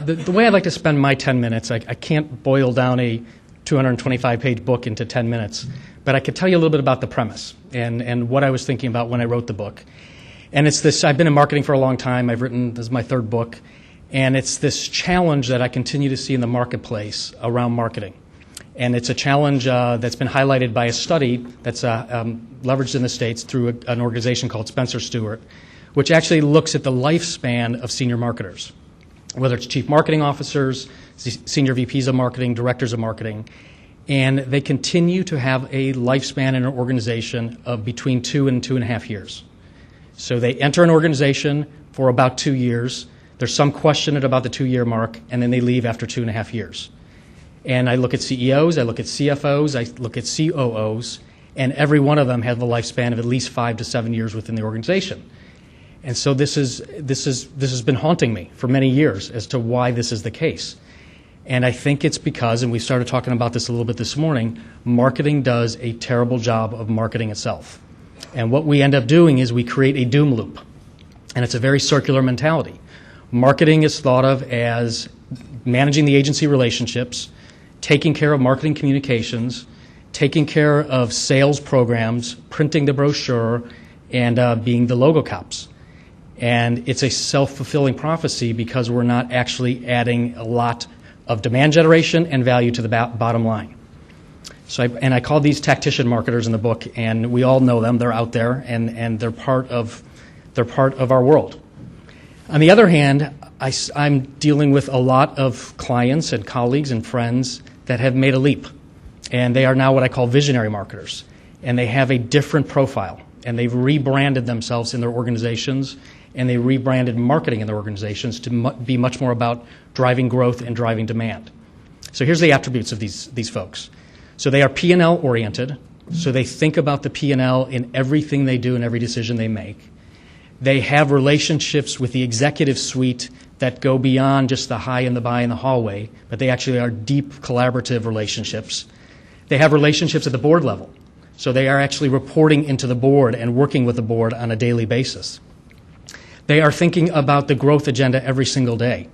The way I like to spend my 10 minutes, I can't boil down a 225-page book into 10 minutes, but I could tell you a little bit about the premise and what I was thinking about when I wrote the book. And it's this, I've been in marketing for a long time. This is my third book, and it's this challenge that I continue to see in the marketplace around marketing. And it's a challenge that's been highlighted by a study that's leveraged in the States through an organization called Spencer Stewart, which actually looks at the lifespan of senior marketers, whether it's chief marketing officers, senior VPs of marketing, directors of marketing, and they continue to have a lifespan in an organization of between 2 and 2.5 years. So they enter an organization for about 2 years. There's some question about the 2-year mark, and then they leave after 2.5 years. And I look at CEOs, I look at CFOs, I look at COOs, and every one of them have a lifespan of at least 5 to 7 years within the organization. And so this has been haunting me for many years as to why this is the case. And I think it's because, and we started talking about this a little bit this morning, marketing does a terrible job of marketing itself. And what we end up doing is we create a doom loop. And it's a very circular mentality. Marketing is thought of as managing the agency relationships, taking care of marketing communications, taking care of sales programs, printing the brochure, and being the logo cops. And it's a self-fulfilling prophecy because we're not actually adding a lot of demand generation and value to the bottom line. So I call these tactician marketers in the book, and we all know them. They're out there, and they're part of our world. On the other hand, I'm dealing with a lot of clients and colleagues and friends that have made a leap, and they are now what I call visionary marketers, and they have a different profile, and they've rebranded themselves in their organizations, and they rebranded marketing in their organizations to be much more about driving growth and driving demand. So here's the attributes of these folks. So they are P&L oriented, so they think about the P&L in everything they do and every decision they make. They have relationships with the executive suite that go beyond just the hi and the bye in the hallway, but they actually are deep collaborative relationships. They have relationships at the board level, so they are actually reporting into the board and working with the board on a daily basis. They are thinking about the growth agenda every single day,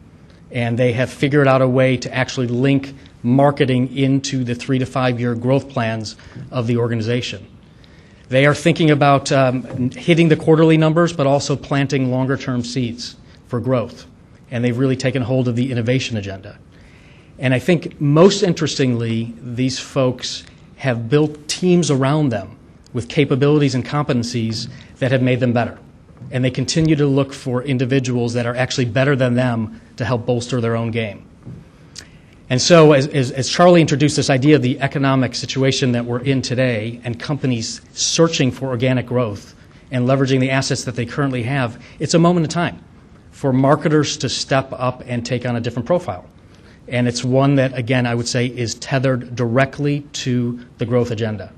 and they have figured out a way to actually link marketing into the 3 to 5 year growth plans of the organization. They are thinking about hitting the quarterly numbers, but also planting longer-term seeds for growth, and they've really taken hold of the innovation agenda. And I think most interestingly, these folks have built teams around them with capabilities and competencies that have made them better. And they continue to look for individuals that are actually better than them to help bolster their own game. And so as Charlie introduced this idea of the economic situation that we're in today and companies searching for organic growth and leveraging the assets that they currently have, it's a moment in time for marketers to step up and take on a different profile. And it's one that, again, I would say is tethered directly to the growth agenda.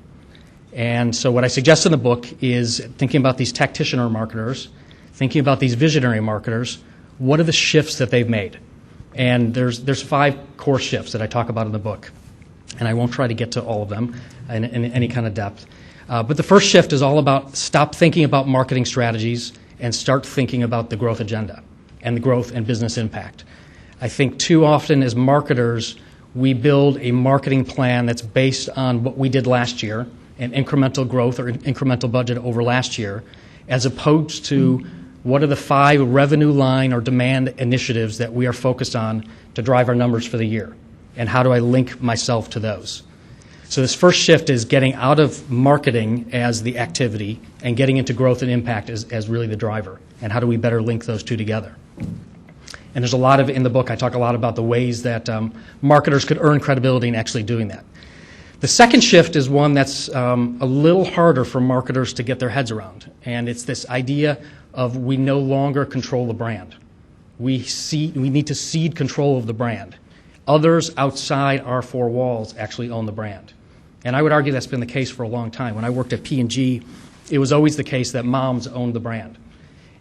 And so what I suggest in the book is thinking about these tactician marketers, thinking about these visionary marketers, what are the shifts that they've made? And there's 5 core shifts that I talk about in the book. And I won't try to get to all of them in any kind of depth. But the first shift is all about stop thinking about marketing strategies and start thinking about the growth agenda and the growth and business impact. I think too often as marketers, we build a marketing plan that's based on what we did last year, and incremental growth or incremental budget over last year, as opposed to what are the 5 revenue line or demand initiatives that we are focused on to drive our numbers for the year, and how do I link myself to those? So this first shift is getting out of marketing as the activity and getting into growth and impact as really the driver, and how do we better link those two together? And there's a lot of, in the book, I talk a lot about the ways that marketers could earn credibility in actually doing that. The second shift is one that's a little harder for marketers to get their heads around, and it's this idea of we no longer control the brand. We need to cede control of the brand. Others outside our 4 walls actually own the brand. And I would argue that's been the case for a long time. When I worked at P&G, it was always the case that moms owned the brand.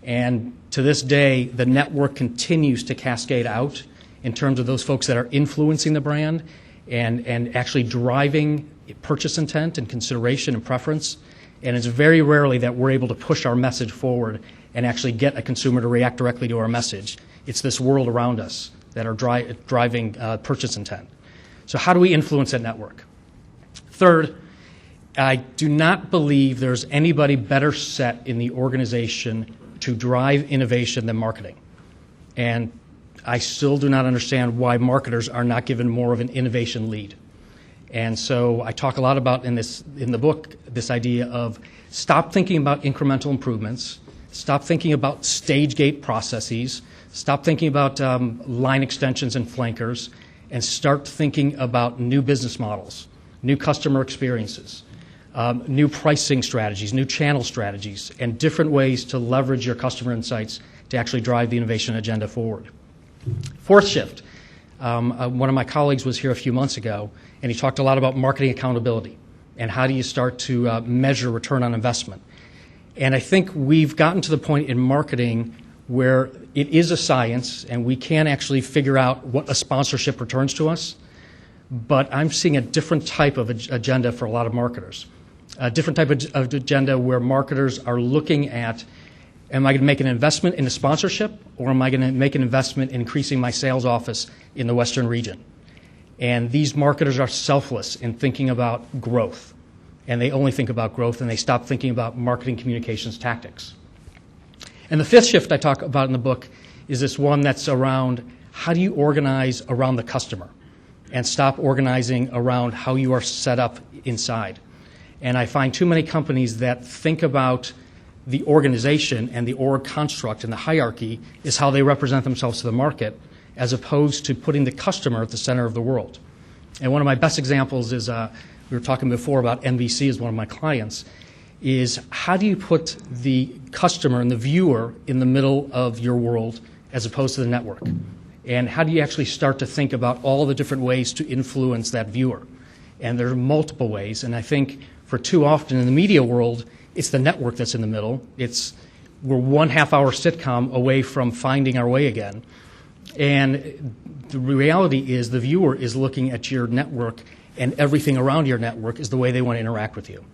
And to this day, the network continues to cascade out in terms of those folks that are influencing the brand and actually driving purchase intent and consideration and preference And it's very rarely that we're able to push our message forward and actually get a consumer to react directly to our message. It's this world around us that are driving purchase intent. So how do we influence that network? Third, I do not believe there's anybody better set in the organization to drive innovation than marketing. And I still do not understand why marketers are not given more of an innovation lead. And so I talk a lot about in the book this idea of stop thinking about incremental improvements, stop thinking about stage gate processes, stop thinking about line extensions and flankers, and start thinking about new business models, new customer experiences, new pricing strategies, new channel strategies, and different ways to leverage your customer insights to actually drive the innovation agenda forward. Fourth shift. One of my colleagues was here a few months ago, and he talked a lot about marketing accountability and how do you start to measure return on investment. And I think we've gotten to the point in marketing where it is a science and we can actually figure out what a sponsorship returns to us, but I'm seeing a different type of agenda for a lot of marketers. A different type of agenda where marketers are looking at, am I going to make an investment in a sponsorship, or am I going to make an investment in increasing my sales office in the Western region? And these marketers are selfless in thinking about growth. And they only think about growth, and they stop thinking about marketing communications tactics. And the fifth shift I talk about in the book is this one that's around how do you organize around the customer and stop organizing around how you are set up inside. And I find too many companies that think about the organization and the org construct and the hierarchy is how they represent themselves to the market, as opposed to putting the customer at the center of the world. And one of my best examples is, we were talking before about NBC as one of my clients, is how do you put the customer and the viewer in the middle of your world as opposed to the network? And how do you actually start to think about all the different ways to influence that viewer? And there are multiple ways, and I think for too often in the media world, it's the network that's in the middle. We're 1.5 hour sitcom away from finding our way again. And the reality is the viewer is looking at your network, and everything around your network is the way they want to interact with you.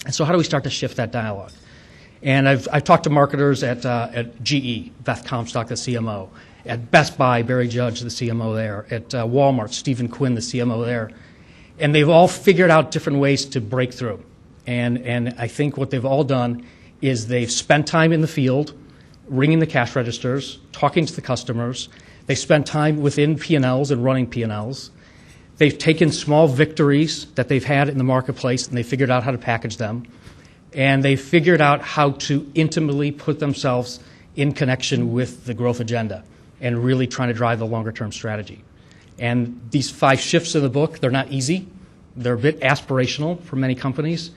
And so how do we start to shift that dialogue? And I've talked to marketers at GE, Beth Comstock, the CMO, at Best Buy, Barry Judge, the CMO there, at Walmart, Stephen Quinn, the CMO there. And they've all figured out different ways to break through. And I think what they've all done is they've spent time in the field, ringing the cash registers, talking to the customers. They spent time within P&Ls and running P&Ls. They've taken small victories that they've had in the marketplace, and they figured out how to package them. And they figured out how to intimately put themselves in connection with the growth agenda and really trying to drive the longer-term strategy. And these 5 shifts in the book, they're not easy. They're a bit aspirational for many companies.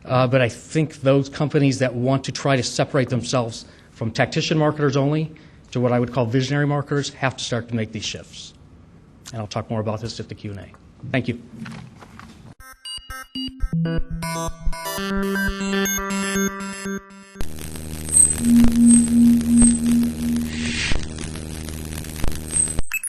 But I think those companies that want to try to separate themselves from tactician marketers only to what I would call visionary marketers have to start to make these shifts. And I'll talk more about this at the Q&A. Thank you.